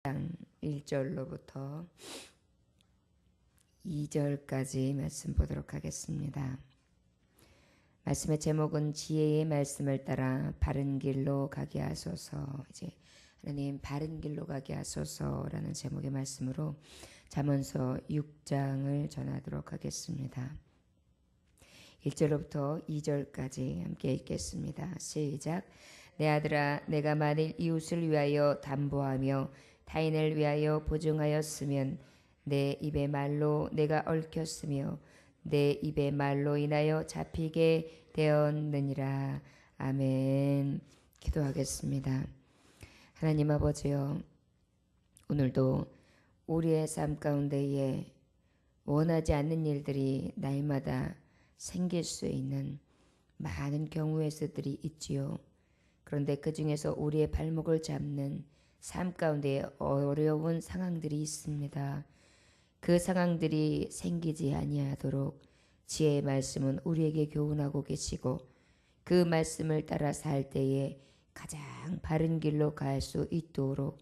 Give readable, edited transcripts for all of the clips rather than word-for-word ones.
1절로부터 2절까지 말씀 보도록 하겠습니다. 말씀의 제목은 지혜의 말씀을 따라 바른 길로 가게 하소서. 이제 하나님 바른 길로 가게 하소서라는 제목의 말씀으로 잠언서 6장을 전하도록 하겠습니다. 1절로부터 2절까지 함께 읽겠습니다. 시작. 내 아들아, 내가 만일 이웃을 위하여 담보하며 타인을 위하여 보증하였으면 내 입의 말로 내가 얽혔으며 내 입의 말로 인하여 잡히게 되었느니라. 아멘. 기도하겠습니다. 하나님 아버지여, 오늘도 우리의 삶 가운데에 원하지 않는 일들이 날마다 생길 수 있는 많은 경우의 수들이 있지요. 그런데 그 중에서 우리의 발목을 잡는 삶 가운데 어려운 상황들이 있습니다. 그 상황들이 생기지 아니하도록 지혜의 말씀은 우리에게 교훈하고 계시고, 그 말씀을 따라 살 때에 가장 바른 길로 갈 수 있도록,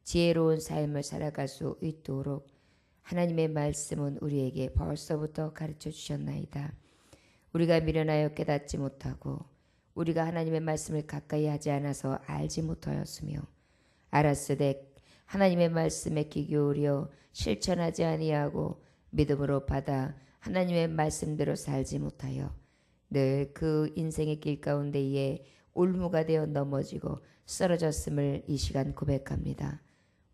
지혜로운 삶을 살아갈 수 있도록 하나님의 말씀은 우리에게 벌써부터 가르쳐 주셨나이다. 우리가 미련하여 깨닫지 못하고 우리가 하나님의 말씀을 가까이 하지 않아서 알지 못하였으며, 알았으되 하나님의 말씀에 귀 기울여 실천하지 아니하고 믿음으로 받아 하나님의 말씀대로 살지 못하여 늘 그 인생의 길 가운데에 올무가 되어 넘어지고 쓰러졌음을 이 시간 고백합니다.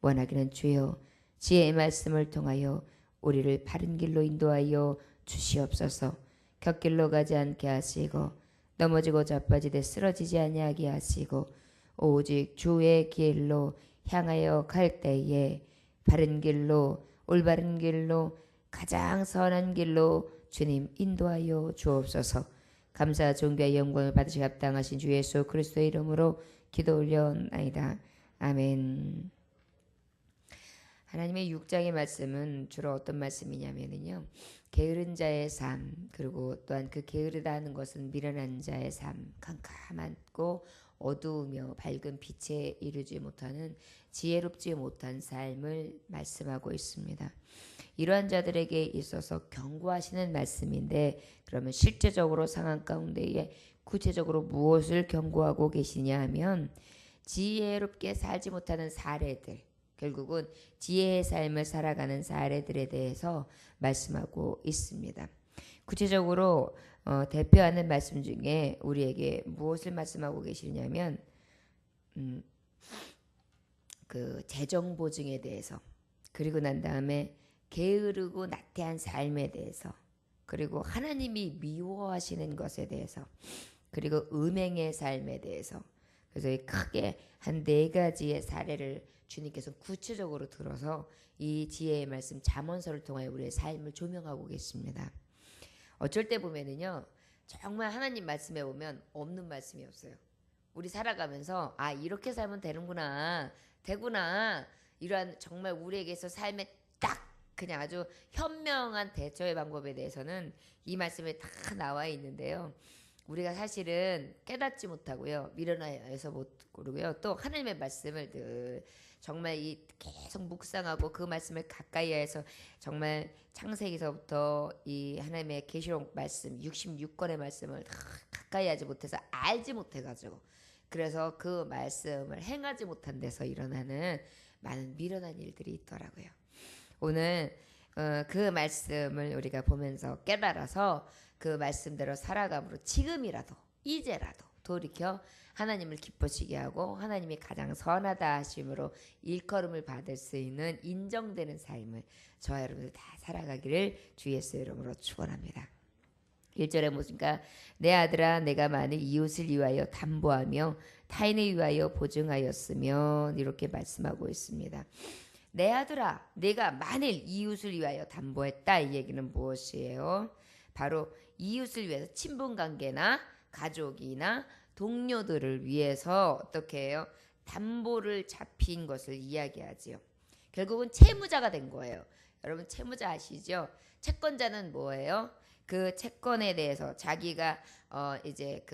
원하기는 주여, 지혜의 말씀을 통하여 우리를 바른 길로 인도하여 주시옵소서. 곁길로 가지 않게 하시고 넘어지고 자빠지되 쓰러지지 아니하게 하시고, 오직 주의 길로 향하여 갈 때에 바른 길로, 올바른 길로, 가장 선한 길로 주님 인도하여 주옵소서. 감사, 존귀와 영광을 받으시 합당하신 주 예수 그리스도의 이름으로 기도 올려나이다. 아멘. 하나님의 6장의 말씀은 주로 어떤 말씀이냐면요, 게으른 자의 삶, 그리고 또한 그 게으르다 하는 것은 미련한 자의 삶, 캄캄하고 어두우며 밝은 빛에 이르지 못하는 지혜롭지 못한 삶을 말씀하고 있습니다. 이러한 자들에게 있어서 경고하시는 말씀인데, 그러면 실제적으로 상황 가운데에 구체적으로 무엇을 경고하고 계시냐 하면, 지혜롭게 살지 못하는 사례들, 결국은 지혜의 삶을 살아가는 사례들에 대해서 말씀하고 있습니다. 구체적으로 대표하는 말씀 중에 우리에게 무엇을 말씀하고 계시냐면, 그 재정 보증에 대해서, 그리고 난 다음에 게으르고 나태한 삶에 대해서, 그리고 하나님이 미워하시는 것에 대해서, 그리고 음행의 삶에 대해서, 그래서 크게 한 4가지의 사례를 주님께서 구체적으로 들어서 이 지혜의 말씀 잠언서를 통하여 우리의 삶을 조명하고 계십니다. 어쩔 때 보면은요, 정말 하나님 말씀에 보면 없는 말씀이 없어요. 우리 살아가면서 이렇게 살면 되는구나, 되구나, 이러한 정말 우리에게서 삶에 딱 그냥 아주 현명한 대처의 방법에 대해서는 이 말씀에 다 나와 있는데요, 우리가 사실은 깨닫지 못하고요, 미련하여서 못 고르고요, 또 하나님의 말씀을 늘 정말 계속 묵상하고 그 말씀을 가까이 해서 정말 창세기서부터 이 하나님의 계시록 말씀 66권의 말씀을 다 가까이 하지 못해서 알지 못해가지고, 그래서 그 말씀을 행하지 못한 데서 일어나는 많은 미련한 일들이 있더라고요. 오늘 그 말씀을 우리가 보면서 깨달아서 그 말씀대로 살아감으로 지금이라도, 이제라도 돌이켜 하나님을 기쁘시게 하고 하나님이 가장 선하다 하심으로 일컬음을 받을 수 있는 인정되는 삶을 저와 여러분들 다 살아가기를 주 예수 이름으로 축원합니다. 1절에 보니까 내 아들아, 내가 만일 이웃을 위하여 담보하며 타인을 위하여 보증하였으면, 이렇게 말씀하고 있습니다. 내 아들아, 내가 만일 이웃을 위하여 담보했다, 이 얘기는 무엇이에요? 바로 이웃을 위해서, 친분관계나 가족이나 동료들을 위해서 어떻게 해요? 담보를 잡힌 것을 이야기하지요. 결국은 채무자가 된 거예요. 여러분 채무자 아시죠? 채권자는 뭐예요? 그 채권에 대해서 자기가 이제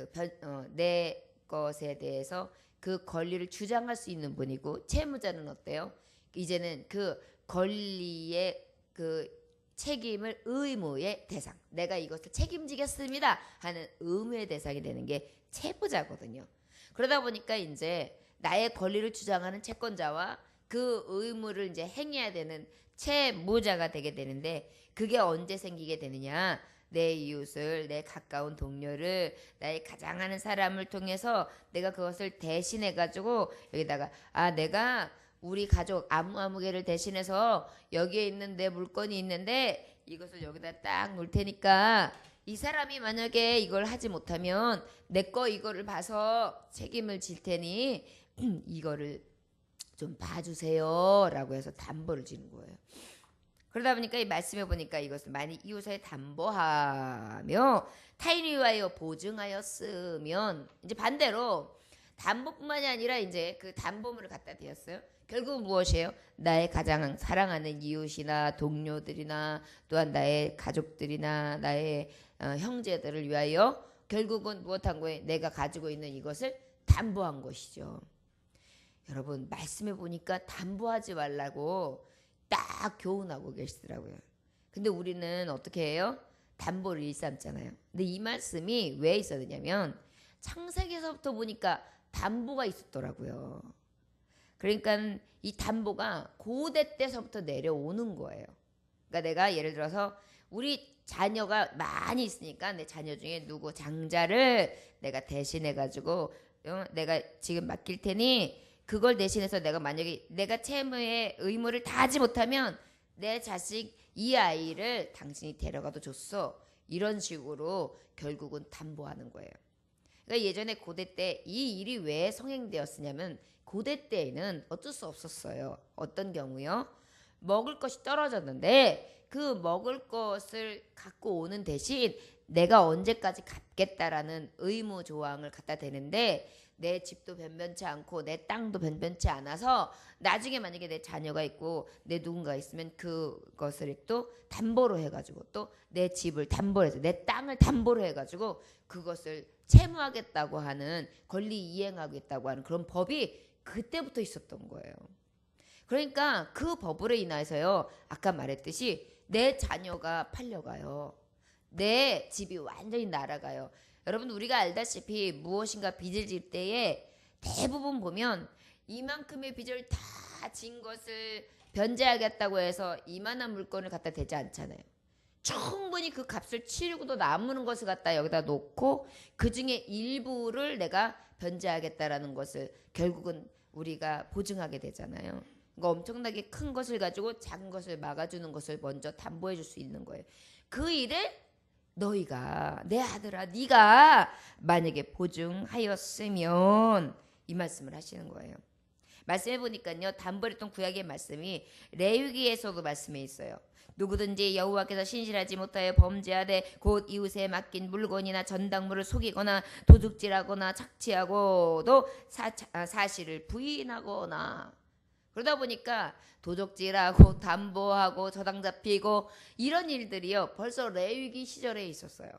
내 것에 대해서 그 권리를 주장할 수 있는 분이고, 채무자는 어때요? 이제는 그 권리의 그 책임을 의무의 대상, 내가 이것을 책임지겠습니다 하는 의무의 대상이 되는 게 채무자거든요. 그러다 보니까 이제 나의 권리를 주장하는 채권자와 그 의무를 이제 행해야 되는 채무자가 되게 되는데, 그게 언제 생기게 되느냐? 내 이웃을, 내 가까운 동료를, 나의 가장 아는 사람을 통해서 내가 그것을 대신해 가지고 여기다가 내가 우리 가족 아무개를 대신해서 여기에 있는 내 물건이 있는데 이것을 여기다 딱 놓을 테니까 이 사람이 만약에 이걸 하지 못하면 내 거 이거를 봐서 책임을 질 테니 이거를 좀 봐주세요 라고 해서 담보를 지는 거예요. 그러다 보니까 이 말씀해 보니까 이것을 만일 이웃에 담보하며 타인을 위하여 보증하였으면, 이제 반대로 담보뿐만이 아니라 이제 그 담보물을 갖다 대었어요. 결국 무엇이에요? 나의 가장 사랑하는 이웃이나 동료들이나 또한 나의 가족들이나 나의 형제들을 위하여 결국은 무엇한 거예요? 내가 가지고 있는 이것을 담보한 것이죠. 여러분 말씀해 보니까 담보하지 말라고 딱 교훈하고 계시더라고요. 근데 우리는 어떻게 해요? 담보를 일삼잖아요. 근데 이 말씀이 왜 있었냐면 창세기에서부터 보니까 담보가 있었더라고요. 그러니까 이 담보가 고대 때서부터 내려오는 거예요. 그러니까 내가 예를 들어서 우리 자녀가 많이 있으니까 내 자녀 중에 누구 장자를 내가 대신해 가지고 내가 지금 맡길 테니 그걸 대신해서 내가 만약에 내가 채무의 의무를 다 하지 못하면 내 자식 이 아이를 당신이 데려가도 줬어. 이런 식으로 결국은 담보하는 거예요. 그러니까 예전에 고대 때 이 일이 왜 성행되었으냐면 고대 때에는 어쩔 수 없었어요. 어떤 경우요? 먹을 것이 떨어졌는데 그 먹을 것을 갖고 오는 대신 내가 언제까지 갚겠다라는 의무 조항을 갖다 대는데 내 집도 변변치 않고 내 땅도 변변치 않아서 나중에 만약에 내 자녀가 있고 내 누군가 있으면 그것을 또 담보로 해가지고 또 내 집을 담보로 해서 내 땅을 담보로 해가지고 그것을 채무하겠다고 하는, 권리 이행하겠다고 하는 그런 법이 그때부터 있었던 거예요. 그러니까 그 법으로 인해서요, 아까 말했듯이 내 자녀가 팔려가요. 내 집이 완전히 날아가요. 여러분 우리가 알다시피 무엇인가 빚을 질 때에 대부분 보면 이만큼의 빚을 다 진 것을 변제하겠다고 해서 이만한 물건을 갖다 대지 않잖아요. 충분히 그 값을 치르고도 남는 것을 갖다 여기다 놓고 그 중에 일부를 내가 변제하겠다라는 것을 결국은 우리가 보증하게 되잖아요. 그러니까 엄청나게 큰 것을 가지고 작은 것을 막아주는 것을 먼저 담보해 줄 수 있는 거예요. 그 일을 너희가, 내 아들아 네가 만약에 보증하였으면, 이 말씀을 하시는 거예요. 말씀해 보니까요, 담보를 했던 구약의 말씀이 레위기에서도 말씀에 있어요. 누구든지 여호와께서 신실하지 못하여 범죄하되 곧 이웃에 맡긴 물건이나 전당물을 속이거나 도둑질하거나 착취하고도 사실을 부인하거나, 그러다 보니까 도적질하고 담보하고 저당 잡히고 이런 일들이요 벌써 레위기 시절에 있었어요.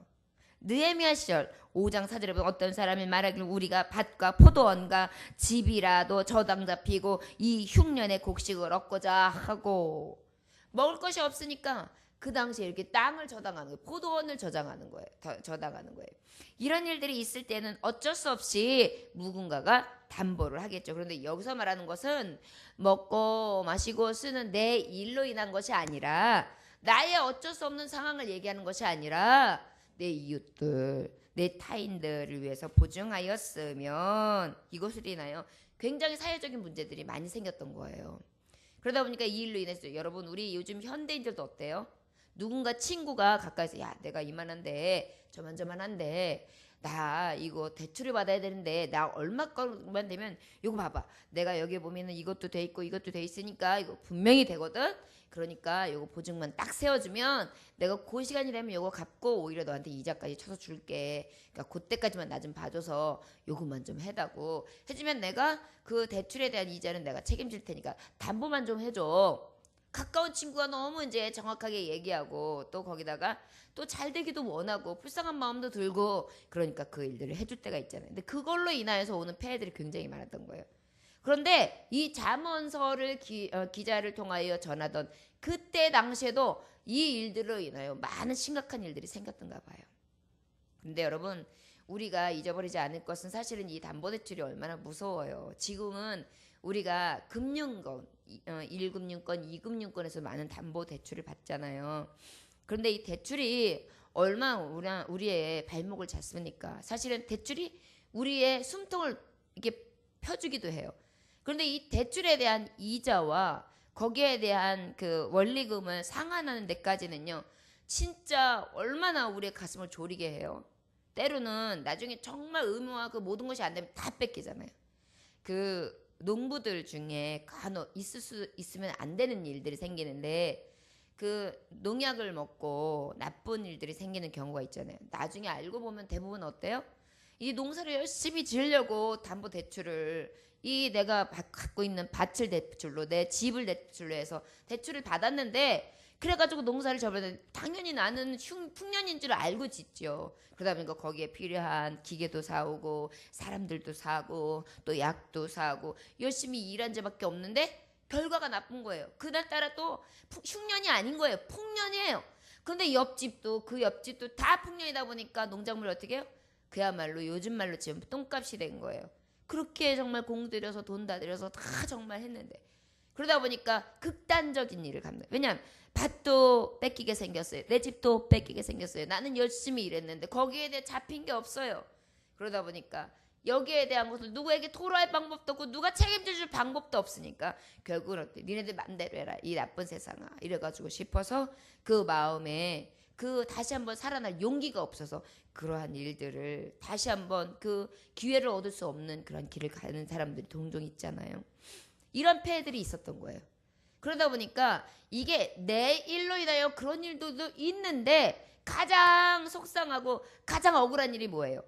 느헤미야 시절 5장 4절에 보면 어떤 사람이 말하기를 우리가 밭과 포도원과 집이라도 저당 잡히고 이 흉년의 곡식을 얻고자 하고, 먹을 것이 없으니까 그 당시에 이렇게 땅을 저당하는 거예요. 포도원을 저장하는 거예요. 저당하는 거예요. 이런 일들이 있을 때는 어쩔 수 없이 누군가가 담보를 하겠죠. 그런데 여기서 말하는 것은 먹고 마시고 쓰는 내 일로 인한 것이 아니라, 나의 어쩔 수 없는 상황을 얘기하는 것이 아니라 내 이웃들, 내 타인들을 위해서 보증하였으면, 이것으로 인하여 굉장히 사회적인 문제들이 많이 생겼던 거예요. 그러다 보니까 이 일로 인해서 여러분 우리 요즘 현대인들도 어때요? 누군가 친구가 가까이서 야 내가 이만한데 저만한데 나 이거 대출을 받아야 되는데 나 얼마만 되면 이거 봐봐, 내가 여기에 보면은 이것도 돼 있고 이것도 돼 있으니까 이거 분명히 되거든. 그러니까 이거 보증만 딱 세워주면 내가 그 시간이 되면 이거 갚고 오히려 너한테 이자까지 쳐서 줄게. 그러니까 그때까지만 나 좀 봐줘서 요것만 좀 해다고 해주면 내가 그 대출에 대한 이자는 내가 책임질 테니까 담보만 좀 해줘. 가까운 친구가 너무 이제 정확하게 얘기하고 또 거기다가 또 잘 되기도 원하고 불쌍한 마음도 들고 그러니까 그 일들을 해줄 때가 있잖아요. 근데 그걸로 인하여서 오는 폐해들이 굉장히 많았던 거예요. 그런데 이 잠언서를 기자를 통하여 전하던 그때 당시에도 이 일들로 인하여 많은 심각한 일들이 생겼던가 봐요. 근데 여러분, 우리가 잊어버리지 않을 것은 사실은 이 담보대출이 얼마나 무서워요. 지금은 우리가 금융권, 1금융권, 2금융권에서 많은 담보대출을 받잖아요. 그런데 이 대출이 얼마나 우리의 발목을 잡습니까? 사실은 대출이 우리의 숨통을 이렇게 펴주기도 해요. 그런데 이 대출에 대한 이자와 거기에 대한 그 원리금을 상환하는 데까지는요, 진짜 얼마나 우리의 가슴을 졸이게 해요. 때로는 나중에 정말 의무와 그 모든 것이 안 되면 다 뺏기잖아요. 그 농부들 중에 간혹 있으면 안 되는 일들이 생기는데, 그 농약을 먹고 나쁜 일들이 생기는 경우가 있잖아요. 나중에 알고 보면 대부분 어때요? 이 농사를 열심히 지으려고 담보대출을, 이 내가 갖고 있는 밭을 대출로, 내 집을 대출로 해서 대출을 받았는데, 그래가지고 농사를 접었는데 당연히 나는 풍년인 줄 알고 짓죠. 그러다 보니까 거기에 필요한 기계도 사오고 사람들도 사고 또 약도 사고 열심히 일한 죄밖에 없는데 결과가 나쁜 거예요. 그날따라 또 흉년이 아닌 거예요. 풍년이에요. 그런데 옆집도 그 옆집도 다 풍년이다 보니까 농작물을 어떻게 해요? 그야말로 요즘 말로 지금 똥값이 된 거예요. 그렇게 정말 공 들여서 돈 다 들여서 다 정말 했는데, 그러다 보니까 극단적인 일을 갑니다. 왜냐하면 밭도 뺏기게 생겼어요. 내 집도 뺏기게 생겼어요. 나는 열심히 일했는데 거기에 대해 잡힌 게 없어요. 그러다 보니까 여기에 대한 것을 누구에게 토로할 방법도 없고 누가 책임져 줄 방법도 없으니까 결국은 어때? 니네들 맘대로 해라, 이 나쁜 세상아, 이래가지고 싶어서 그 마음에 그 다시 한번 살아날 용기가 없어서 그러한 일들을 다시 한번 그 기회를 얻을 수 없는 그런 길을 가는 사람들이 종종 있잖아요. 이런 폐해들이 있었던 거예요. 그러다 보니까 이게 내 일로 인하여 그런 일도 있는데, 가장 속상하고 가장 억울한 일이 뭐예요?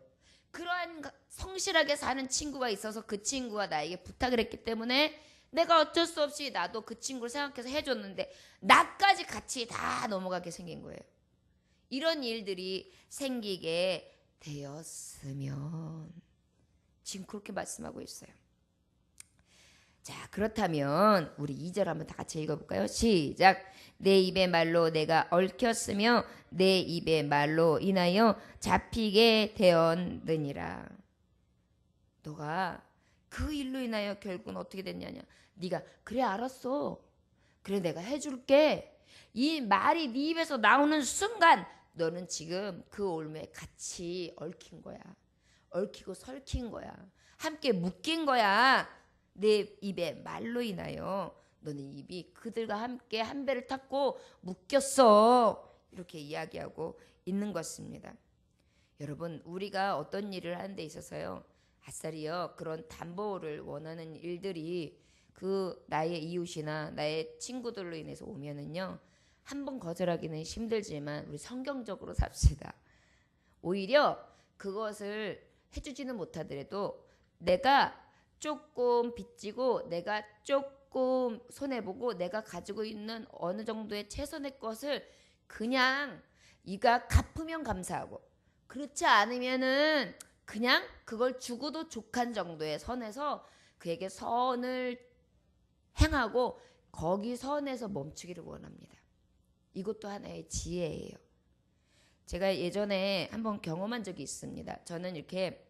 그러한 성실하게 사는 친구가 있어서 그 친구가 나에게 부탁을 했기 때문에 내가 어쩔 수 없이 나도 그 친구를 생각해서 해줬는데 나까지 같이 다 넘어가게 생긴 거예요. 이런 일들이 생기게 되었으면, 지금 그렇게 말씀하고 있어요. 자, 그렇다면 우리 2절 한번 다 같이 읽어볼까요? 시작. 내 입의 말로 내가 얽혔으며 내 입의 말로 인하여 잡히게 되었느니라. 너가 그 일로 인하여 결국은 어떻게 됐냐냐. 네가 그래 알았어, 그래 내가 해줄게, 이 말이 네 입에서 나오는 순간 너는 지금 그 올무에 같이 얽힌 거야. 얽히고 설킨 거야. 함께 묶인 거야. 내 입의 말로 인하여 너는 입이 그들과 함께 한 배를 탔고 묶였어. 이렇게 이야기하고 있는 것입니다. 여러분, 우리가 어떤 일을 하는 데 있어서요, 아싸리요, 그런 담보를 원하는 일들이 그 나의 이웃이나 나의 친구들로 인해서 오면은요, 한번 거절하기는 힘들지만 우리 성경적으로 삽시다. 오히려 그것을 해주지는 못하더라도 내가 조금 빚지고 내가 조금 손해보고 내가 가지고 있는 어느 정도의 최선의 것을 그냥 이가 갚으면 감사하고, 그렇지 않으면은 그냥 그걸 주고도 족한 정도의 선에서 그에게 선을 행하고 거기 선에서 멈추기를 원합니다. 이것도 하나의 지혜예요. 제가 예전에 한번 경험한 적이 있습니다. 저는 이렇게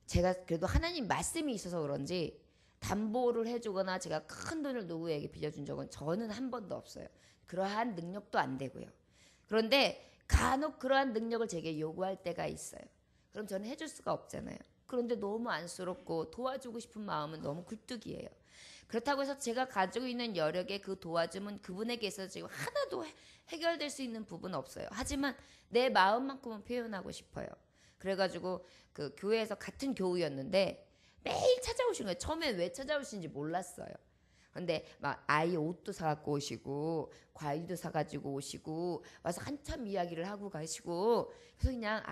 제가 그래도 하나님 말씀이 있어서 그런지 담보를 해주거나 제가 큰 돈을 누구에게 빌려준 적은 저는 한 번도 없어요. 그러한 능력도 안 되고요. 그런데 간혹 그러한 능력을 제게 요구할 때가 있어요. 그럼 저는 해줄 수가 없잖아요. 그런데 너무 안쓰럽고 도와주고 싶은 마음은 너무 굴뚝이에요. 그렇다고 해서 제가 가지고 있는 여력의 그 도와줌은 그분에게 있어서 지금 하나도 해결될 수 있는 부분은 없어요. 하지만 내 마음만큼은 표현하고 싶어요. 그래가지고 그 교회에서 같은 교우였는데 매일 찾아오신 거예요. 처음에 왜 찾아오신지 몰랐어요. 근데 막 아이 옷도 사갖고 오시고 과일도 사가지고 오시고 와서 한참 이야기를 하고 가시고, 그래서 그냥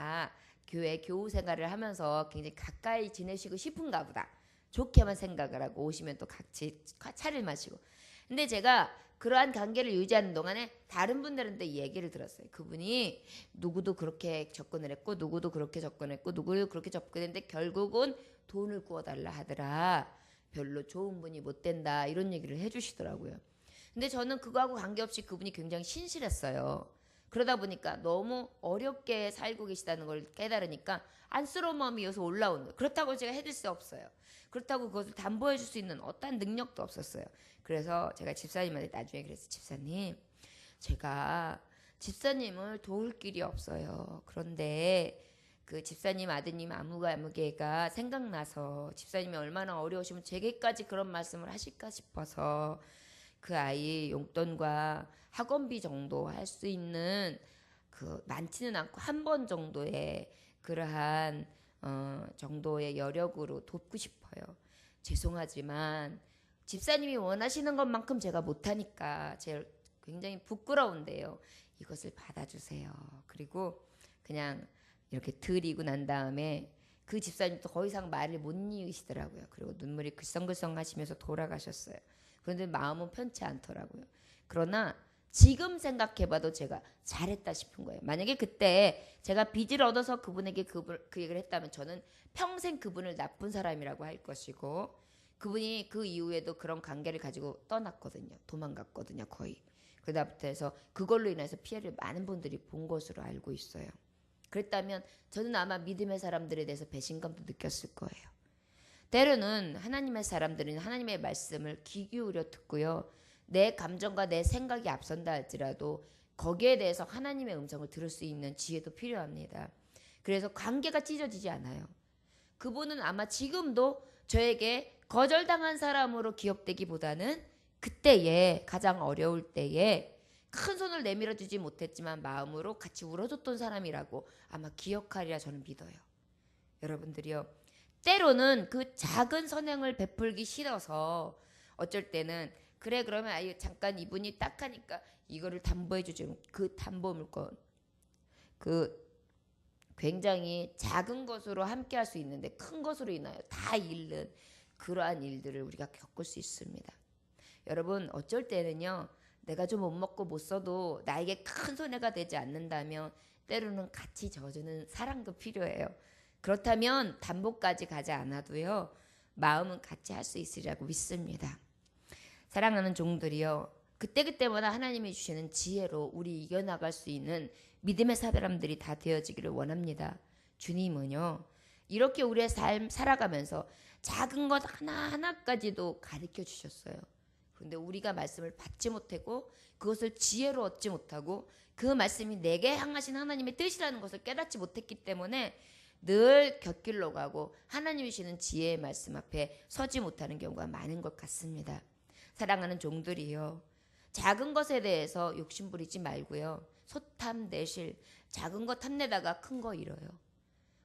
교회 교우 생활을 하면서 굉장히 가까이 지내시고 싶은가 보다, 좋게만 생각을 하고 오시면 또 같이 차를 마시고. 근데 제가 그러한 관계를 유지하는 동안에 다른 분들한테 얘기를 들었어요. 그분이 누구도 그렇게 접근을 했고 누구도 그렇게 접근했고 누구도 그렇게 접근했는데 결국은 돈을 구워달라 하더라. 별로 좋은 분이 못 된다. 이런 얘기를 해주시더라고요. 근데 저는 그거하고 관계없이 그분이 굉장히 신실했어요. 그러다 보니까 너무 어렵게 살고 계시다는 걸 깨달으니까 안쓰러운 마음이 여기서 올라오는 거예요. 그렇다고 제가 해줄 수 없어요. 그렇다고 그것을 담보해 줄 수 있는 어떠한 능력도 없었어요. 그래서 제가 집사님한테 나중에 그랬어요. 집사님, 제가 집사님을 도울 길이 없어요. 그런데 그 집사님 아드님 아무개가 생각나서 집사님이 얼마나 어려우시면 제게까지 그런 말씀을 하실까 싶어서 그 아이 용돈과 학원비 정도 할 수 있는 그 많지는 않고 한 번 정도의 그러한 정도의 여력으로 돕고 싶어요. 죄송하지만 집사님이 원하시는 것만큼 제가 못하니까 제가 굉장히 부끄러운데요. 이것을 받아주세요. 그리고 그냥 이렇게 드리고 난 다음에 그 집사님도 더 이상 말을 못 이으시더라고요. 그리고 눈물이 글썽글썽 하시면서 돌아가셨어요. 그런데 마음은 편치 않더라고요. 그러나 지금 생각해봐도 제가 잘했다 싶은 거예요. 만약에 그때 제가 빚을 얻어서 그분에게 그 얘기를 했다면 저는 평생 그분을 나쁜 사람이라고 할 것이고 그분이 그 이후에도 그런 관계를 가지고 떠났거든요. 도망갔거든요. 거의. 그다음부터 해서 그걸로 인해서 피해를 많은 분들이 본 것으로 알고 있어요. 그랬다면 저는 아마 믿음의 사람들에 대해서 배신감도 느꼈을 거예요. 때로는 하나님의 사람들은 하나님의 말씀을 귀 기울여 듣고요. 내 감정과 내 생각이 앞선다 할지라도 거기에 대해서 하나님의 음성을 들을 수 있는 지혜도 필요합니다. 그래서 관계가 찢어지지 않아요. 그분은 아마 지금도 저에게 거절당한 사람으로 기억되기보다는 그때에 가장 어려울 때에 큰 손을 내밀어 주지 못했지만 마음으로 같이 울어줬던 사람이라고 아마 기억하리라 저는 믿어요. 여러분들이요. 때로는 그 작은 선행을 베풀기 싫어서 어쩔 때는 그래 그러면 아유 잠깐 이분이 딱 하니까 이거를 담보해 주죠. 그 담보 물건 그 굉장히 작은 것으로 함께 할 수 있는데 큰 것으로 인하여 다 잃는 그러한 일들을 우리가 겪을 수 있습니다. 여러분 어쩔 때는요. 내가 좀 못 먹고 못 써도 나에게 큰 손해가 되지 않는다면 때로는 같이 져주는 사랑도 필요해요. 그렇다면 담보까지 가지 않아도요. 마음은 같이 할 수 있으리라고 믿습니다. 사랑하는 종들이요. 그때그때마다 하나님이 주시는 지혜로 우리 이겨나갈 수 있는 믿음의 사람들이 다 되어지기를 원합니다. 주님은요. 이렇게 우리의 삶 살아가면서 작은 것 하나하나까지도 가르쳐 주셨어요. 그런데 우리가 말씀을 받지 못하고 그것을 지혜로 얻지 못하고 그 말씀이 내게 향하신 하나님의 뜻이라는 것을 깨닫지 못했기 때문에 늘 곁길로 가고 하나님이 주시는 지혜의 말씀 앞에 서지 못하는 경우가 많은 것 같습니다. 사랑하는 종들이요. 작은 것에 대해서 욕심 부리지 말고요. 소탐 내실 작은 것 탐내다가 큰 거 잃어요.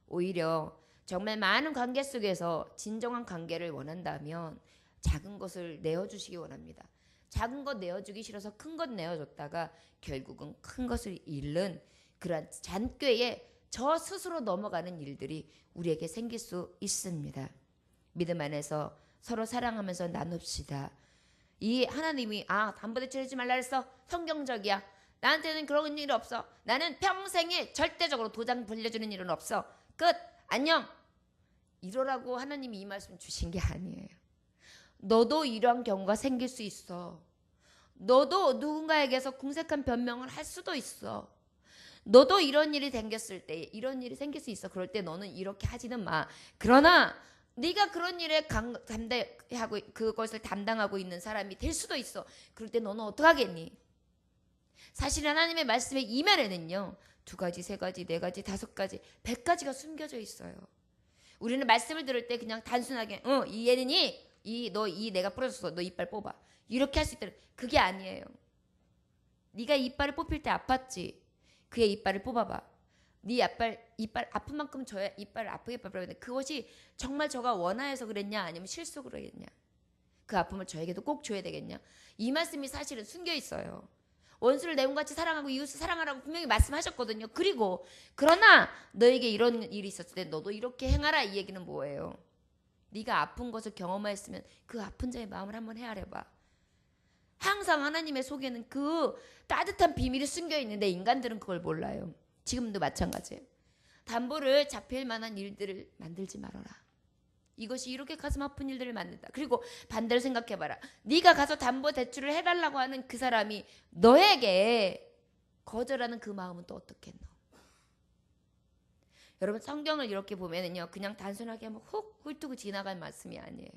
오히려 정말 많은 관계 속에서 진정한 관계를 원한다면 작은 것을 내어주시기 원합니다. 작은 것 내어주기 싫어서 큰 것 내어줬다가 결국은 큰 것을 잃는 그러한 잔꾀에 저 스스로 넘어가는 일들이 우리에게 생길 수 있습니다. 믿음 안에서 서로 사랑하면서 나눕시다. 이 하나님이 담보대출하지 말라 했어. 성경적이야. 나한테는 그런 일 없어. 나는 평생에 절대적으로 도장 불려주는 일은 없어. 끝. 안녕. 이러라고 하나님이 이 말씀 주신 게 아니에요. 너도 이러한 경우가 생길 수 있어. 너도 누군가에게서 궁색한 변명을 할 수도 있어. 너도 이런 일이 생겼을 때 이런 일이 생길 수 있어. 그럴 때 너는 이렇게 하지는 마. 그러나 네가 그런 일에 담당하고 그것을 담당하고 있는 사람이 될 수도 있어. 그럴 때 너는 어떡하겠니? 사실 하나님의 말씀의 이면에는요. 2가지, 3가지, 4가지, 5가지, 100가지가 숨겨져 있어요. 우리는 말씀을 들을 때 그냥 단순하게 이 얘는 내가 부러졌어. 너 이빨 뽑아. 이렇게 할 수 있다는 그게 아니에요. 네가 이빨을 뽑힐 때 아팠지. 그의 이빨을 뽑아봐. 네 이빨 아픈 만큼 저야 이빨을 아프게 뽑아야 되는데 그것이 정말 저가 원하여서 그랬냐 아니면 실속으로 그랬냐. 그 아픔을 저에게도 꼭 줘야 되겠냐. 이 말씀이 사실은 숨겨 있어요. 원수를 내 몸같이 사랑하고 이웃을 사랑하라고 분명히 말씀하셨거든요. 그러나 너에게 이런 일이 있었을 때 너도 이렇게 행하라. 이 얘기는 뭐예요? 네가 아픈 것을 경험하였으면 그 아픈 자의 마음을 한번 헤아려봐. 항상 하나님의 속에는 그 따뜻한 비밀이 숨겨 있는데 인간들은 그걸 몰라요. 지금도 마찬가지예요. 담보를 잡힐 만한 일들을 만들지 말아라. 이것이 이렇게 가슴 아픈 일들을 만든다. 그리고 반대로 생각해봐라. 네가 가서 담보대출을 해달라고 하는 그 사람이 너에게 거절하는 그 마음은 또 어떻겠노? 여러분, 성경을 이렇게 보면은요, 그냥 단순하게 훅 훑고 지나갈 말씀이 아니에요.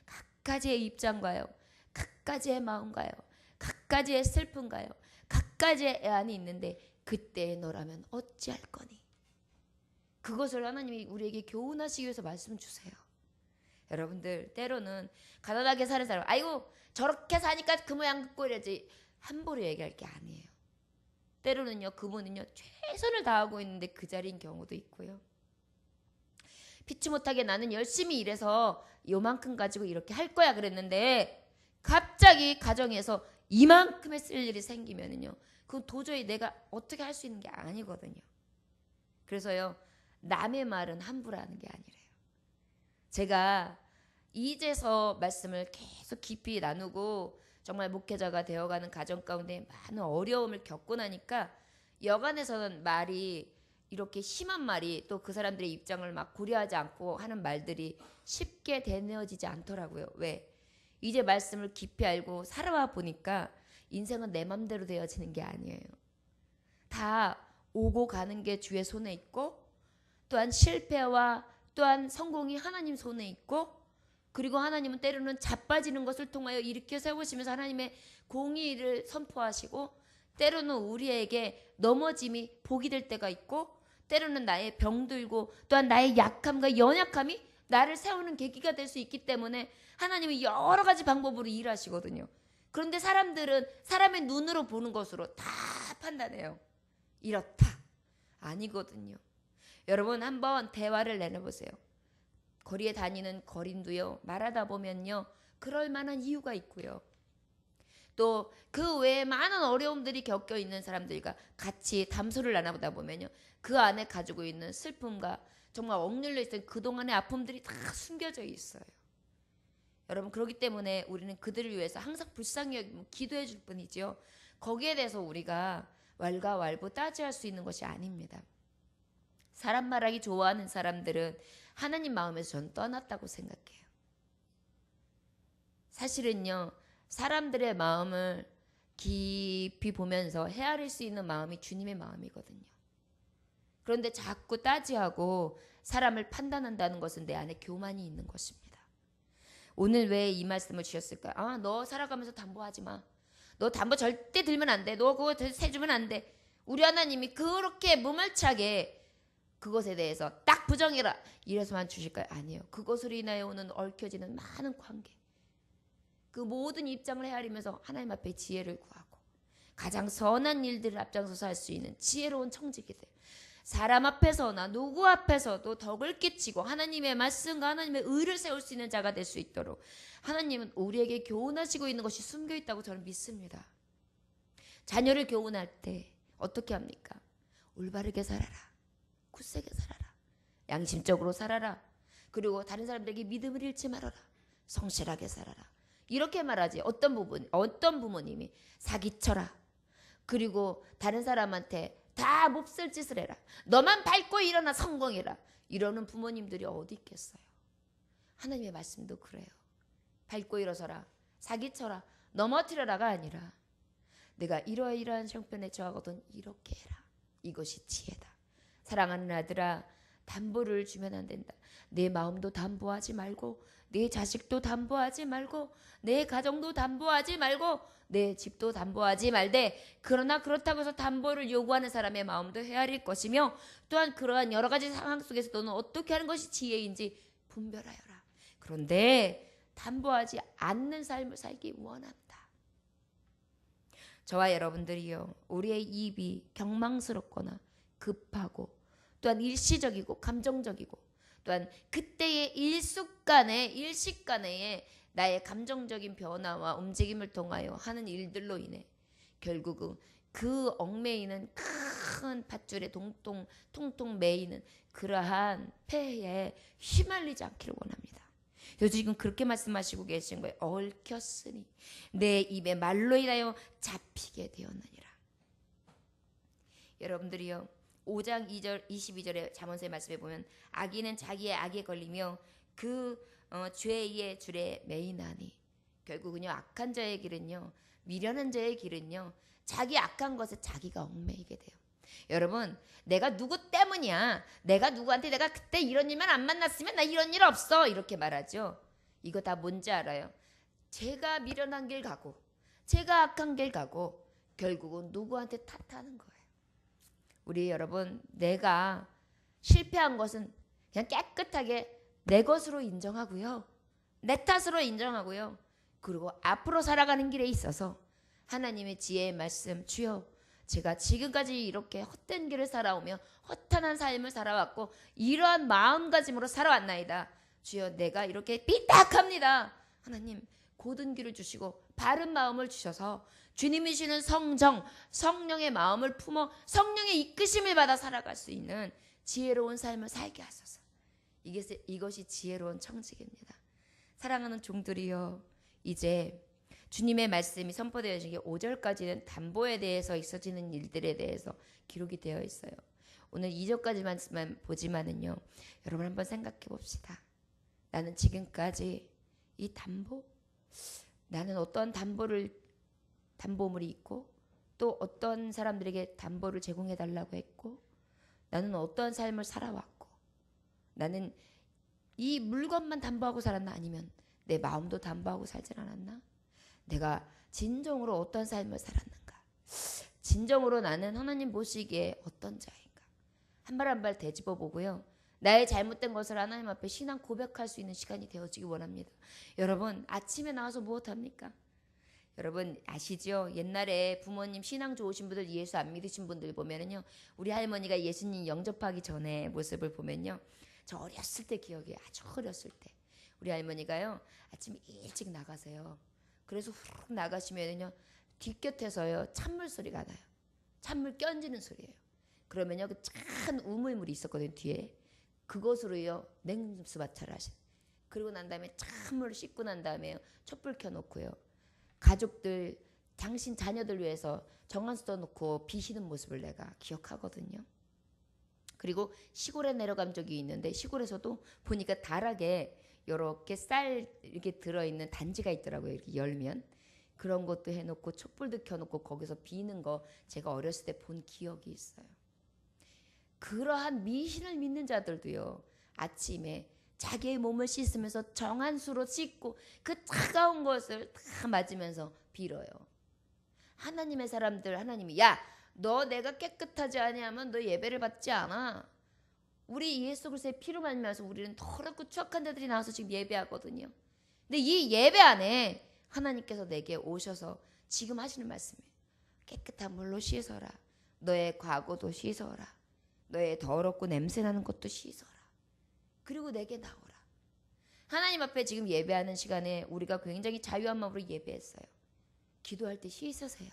각가지의 입장과요, 각가지의 마음과요, 각가지의 슬픔과요, 각가지의 애안이 있는데 그때의 너라면 어찌할 거니? 그것을 하나님이 우리에게 교훈하시기 위해서 말씀 주세요. 여러분들, 때로는 가난하게 사는 사람, 아이고 저렇게 사니까 그 모양 그 꼴이지, 함부로 얘기할 게 아니에요. 때로는요, 그분은요 최선을 다하고 있는데 그 자리인 경우도 있고요. 피치 못하게 나는 열심히 일해서 요만큼 가지고 이렇게 할 거야 그랬는데 갑자기 가정에서 이만큼의 쓸 일이 생기면은요, 그건 도저히 내가 어떻게 할 수 있는 게 아니거든요. 그래서요, 남의 말은 함부로 하는 게 아니래요. 제가 이제서 말씀을 계속 깊이 나누고 정말 목회자가 되어가는 가정 가운데 많은 어려움을 겪고 나니까 여간에서는 말이 이렇게 심한 말이 또 그 사람들의 입장을 막 고려하지 않고 하는 말들이 쉽게 되뇌어지지 않더라고요. 왜? 이제 말씀을 깊이 알고 살아와 보니까 인생은 내 맘대로 되어지는 게 아니에요. 다 오고 가는 게 주의 손에 있고, 또한 실패와 또한 성공이 하나님 손에 있고, 그리고 하나님은 때로는 자빠지는 것을 통하여 일으켜 세우시면서 하나님의 공의를 선포하시고, 때로는 우리에게 넘어짐이 복이 될 때가 있고, 때로는 나의 병들고 또한 나의 약함과 연약함이 나를 세우는 계기가 될 수 있기 때문에 하나님은 여러 가지 방법으로 일하시거든요. 그런데 사람들은 사람의 눈으로 보는 것으로 다 판단해요. 이렇다. 아니거든요. 여러분, 한번 대화를 나눠보세요. 거리에 다니는 거린도요, 말하다 보면요, 그럴 만한 이유가 있고요. 또 그 외에 많은 어려움들이 겪여 있는 사람들과 같이 담소를 나눠보다 보면요, 그 안에 가지고 있는 슬픔과 정말 억눌려 있던 그동안의 아픔들이 다 숨겨져 있어요. 여러분, 그렇기 때문에 우리는 그들을 위해서 항상 불쌍히 여기고 기도해 줄 뿐이죠. 거기에 대해서 우리가 왈가왈부 따지할 수 있는 것이 아닙니다. 사람 말하기 좋아하는 사람들은 하나님 마음에서 전 떠났다고 생각해요. 사실은요, 사람들의 마음을 깊이 보면서 헤아릴 수 있는 마음이 주님의 마음이거든요. 그런데 자꾸 따지하고 사람을 판단한다는 것은 내 안에 교만이 있는 것입니다. 오늘 왜 이 말씀을 주셨을까요? 아, 너 살아가면서 담보하지 마. 너 담보 절대 들면 안 돼. 너 그거 세주면 안 돼. 우리 하나님이 그렇게 무말차게 그것에 대해서 딱 부정해라, 이래서만 주실까요? 아니에요. 그것으로 인하여 오는 얽혀지는 많은 관계, 그 모든 입장을 헤아리면서 하나님 앞에 지혜를 구하고 가장 선한 일들을 앞장서서 할 수 있는 지혜로운 청지기 들, 사람 앞에서나 누구 앞에서도 덕을 끼치고 하나님의 말씀과 하나님의 의를 세울 수 있는 자가 될 수 있도록 하나님은 우리에게 교훈하시고 있는 것이 숨겨 있다고 저는 믿습니다. 자녀를 교훈할 때 어떻게 합니까? 올바르게 살아라, 굳세게 살아라, 양심적으로 살아라, 그리고 다른 사람들에게 믿음을 잃지 말아라, 성실하게 살아라, 이렇게 말하지. 어떤 부모님이 사기쳐라, 그리고 다른 사람한테 다 몹쓸 짓을 해라, 너만 밟고 일어나 성공해라, 이러는 부모님들이 어디 있겠어요? 하나님의 말씀도 그래요. 밟고 일어서라, 사기쳐라, 넘어뜨려라가 아니라 내가 이러이러한 형편에 처하거든 이렇게 해라, 이것이 지혜다. 사랑하는 아들아, 담보를 주면 안 된다. 내 마음도 담보하지 말고, 내 자식도 담보하지 말고, 내 가정도 담보하지 말고, 내 집도 담보하지 말되, 그러나 그렇다고 해서 담보를 요구하는 사람의 마음도 헤아릴 것이며, 또한 그러한 여러 가지 상황 속에서 너는 어떻게 하는 것이 지혜인지 분별하여라. 그런데 담보하지 않는 삶을 살기 원한다. 저와 여러분들이요, 우리의 입이 경망스럽거나 급하고 또한 일시적이고 감정적이고 또한 그때의 일식간에 나의 감정적인 변화와 움직임을 통하여 하는 일들로 인해 결국은 그 얽매이는 큰 밧줄에 통통 매이는 그러한 폐해에 휘말리지 않기를 원합니다. 그래서 지금 그렇게 말씀하시고 계신 거예요. 얽혔으니 내 입에 말로 인하여 잡히게 되었느니라. 여러분들이요, 5장 2절 22절의 잠언서의 말씀에 보면 악인은 자기의 악에 걸리며 그 죄의 줄에 매이나니. 결국은요, 악한 자의 길은요, 미련한 자의 길은요, 자기 악한 것에 자기가 얽매이게 돼요. 여러분, 내가 누구 때문이야, 내가 누구한테 내가 그때 이런 일만 안 만났으면 나 이런 일 없어, 이렇게 말하죠. 이거 다 뭔지 알아요? 제가 미련한 길 가고 제가 악한 길 가고 결국은 누구한테 탓하는 거예요. 우리 여러분, 내가 실패한 것은 그냥 깨끗하게 내 것으로 인정하고요, 내 탓으로 인정하고요, 그리고 앞으로 살아가는 길에 있어서 하나님의 지혜의 말씀, 주여 제가 지금까지 이렇게 헛된 길을 살아오며 허탄한 삶을 살아왔고 이러한 마음가짐으로 살아왔나이다. 주여 내가 이렇게 삐딱합니다. 하나님 고든 길을 주시고 바른 마음을 주셔서 주님이 주시는 성정, 성령의 마음을 품어 성령의 이끄심을 받아 살아갈 수 있는 지혜로운 삶을 살게 하소서. 이것이 지혜로운 청직입니다. 사랑하는 종들이여, 이제 주님의 말씀이 선포되어진 게 5절까지는 담보에 대해서 있어지는 일들에 대해서 기록이 되어 있어요. 오늘 2절까지만 보지만은요, 여러분 한번 생각해 봅시다. 나는 지금까지 이 담보, 나는 어떤 담보물이 있고 또 어떤 사람들에게 담보를 제공해 달라고 했고, 나는 어떤 삶을 살아왔고, 나는 이 물건만 담보하고 살았나, 아니면 내 마음도 담보하고 살진 않았나? 내가 진정으로 어떤 삶을 살았는가? 진정으로 나는 하나님 보시기에 어떤 자인가? 한 발 한 발 되짚어 보고요, 나의 잘못된 것을 하나님 앞에 신앙 고백할 수 있는 시간이 되어지기 원합니다. 여러분, 아침에 나와서 무엇합니까? 여러분 아시죠? 옛날에 부모님 신앙 좋으신 분들, 예수 안 믿으신 분들 보면은요, 우리 할머니가 예수님 영접하기 전에 모습을 보면요, 저 어렸을 때 기억이, 아주 어렸을 때 우리 할머니가요, 아침에 일찍 나가세요. 그래서 후룩 나가시면은요, 뒷곁에서요 찬물 소리가 나요. 찬물 껴지는 소리예요. 그러면요, 그 큰 우물물이 있었거든요, 뒤에. 그것으로요 냉수 마찰을 하신. 그리고 난 다음에 찬물을 씻고 난 다음에 촛불 켜놓고요, 가족들, 당신 자녀들 위해서 정한수 떠놓고 비시는 모습을 내가 기억하거든요. 그리고 시골에 내려간 적이 있는데, 시골에서도 보니까 다락에 이렇게 쌀 이렇게 들어있는 단지가 있더라고요. 이렇게 열면 그런 것도 해놓고 촛불도 켜놓고 거기서 비는 거 제가 어렸을 때 본 기억이 있어요. 그러한 미신을 믿는 자들도요, 아침에 자기의 몸을 씻으면서 정한수로 씻고 그 차가운 것을 다 맞으면서 빌어요. 하나님의 사람들, 하나님이 야, 너 내가 깨끗하지 아니하면 너 예배를 받지 않아. 우리 예수 그리스도의 피로 말미암아서 우리는 더럽고 추악한 자들이 나와서 지금 예배하거든요. 근데 이 예배 안에 하나님께서 내게 오셔서 지금 하시는 말씀이에요. 깨끗한 물로 씻어라. 너의 과거도 씻어라. 너의 더럽고 냄새나는 것도 씻어라. 그리고 내게 나오라. 하나님 앞에 지금 예배하는 시간에 우리가 굉장히 자유한 마음으로 예배했어요. 기도할 때 씻으세요.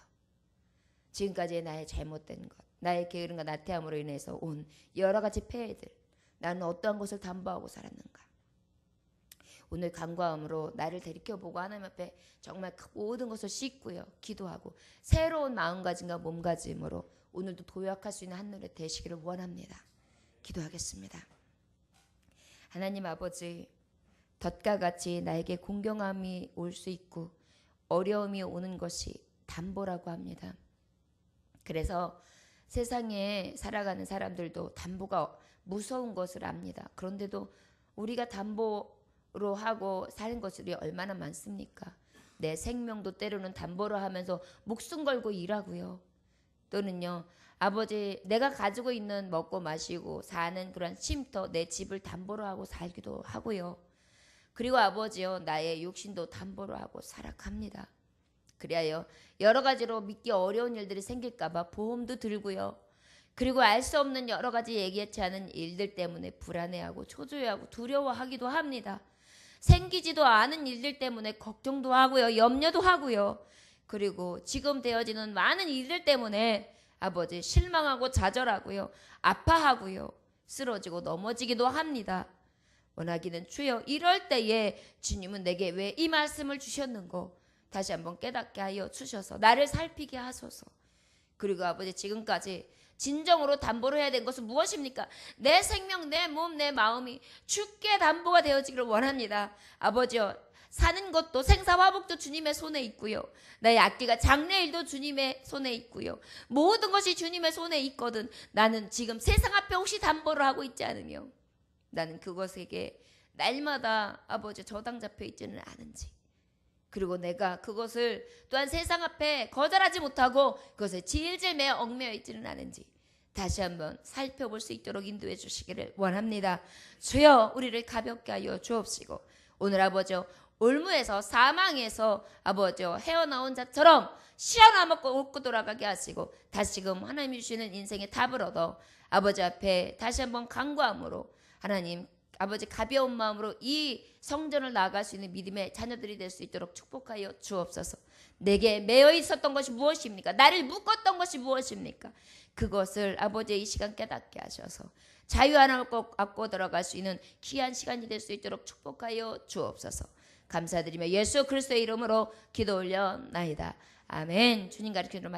지금까지의 나의 잘못된 것, 나의 게으름과 나태함으로 인해서 온 여러 가지 폐해들, 나는 어떠한 것을 담보하고 살았는가? 오늘 간과함으로 나를 되돌이켜보고 하나님 앞에 정말 그 모든 것을 씻고요, 기도하고 새로운 마음가짐과 몸가짐으로 오늘도 도약할 수 있는 한눈에 되시기를 원합니다. 기도하겠습니다. 하나님 아버지, 덫과 같이 나에게 공경함이 올 수 있고 어려움이 오는 것이 담보라고 합니다. 그래서 세상에 살아가는 사람들도 담보가 무서운 것을 압니다. 그런데도 우리가 담보로 하고 사는 것들이 얼마나 많습니까? 내 생명도 때로는 담보로 하면서 목숨 걸고 일하고요. 또는요, 아버지, 내가 가지고 있는 먹고 마시고 사는 그런 쉼터, 내 집을 담보로 하고 살기도 하고요. 그리고 아버지요, 나의 육신도 담보로 하고 살아갑니다. 그리하여 여러 가지로 믿기 어려운 일들이 생길까봐 보험도 들고요. 그리고 알 수 없는 여러 가지 예기치 않은 일들 때문에 불안해하고 초조해하고 두려워하기도 합니다. 생기지도 않은 일들 때문에 걱정도 하고요, 염려도 하고요. 그리고 지금 되어지는 많은 일들 때문에 아버지 실망하고 좌절하고요, 아파하고요, 쓰러지고 넘어지기도 합니다. 원하기는 주여, 이럴 때에 주님은 내게 왜 이 말씀을 주셨는고 다시 한번 깨닫게 하여 주셔서 나를 살피게 하소서. 그리고 아버지, 지금까지 진정으로 담보로 해야 되는 것은 무엇입니까? 내 생명, 내 몸, 내 마음이 주께 담보가 되어지기를 원합니다. 아버지여, 사는 것도 생사화복도 주님의 손에 있고요. 나의 악기가 장래일도 주님의 손에 있고요. 모든 것이 주님의 손에 있거든. 나는 지금 세상 앞에 혹시 담보를 하고 있지 않으며 나는 그것에게 날마다 아버지 저당 잡혀 있지는 않은지, 그리고 내가 그것을 또한 세상 앞에 거절하지 못하고 그것에 질질 매어 얽매여 있지는 않은지 다시 한번 살펴볼 수 있도록 인도해 주시기를 원합니다. 주여, 우리를 가볍게 하여 주옵시고 오늘 아버지여, 올무에서 사망에서 아버지여 헤어나온 자처럼 시원함 먹고 웃고 돌아가게 하시고 다시금 하나님이 주시는 인생의 답을 얻어 아버지 앞에 다시 한번 간구함으로 하나님 아버지 가벼운 마음으로 이 성전을 나아갈 수 있는 믿음의 자녀들이 될 수 있도록 축복하여 주옵소서. 내게 매여 있었던 것이 무엇입니까? 나를 묶었던 것이 무엇입니까? 그것을 아버지의 이 시간 깨닫게 하셔서 자유 하나를 꼭 갖고 들어갈 수 있는 귀한 시간이 될 수 있도록 축복하여 주옵소서. 감사드리며 예수 그리스도의 이름으로 기도 올려나이다. 아멘. 주님 가르치는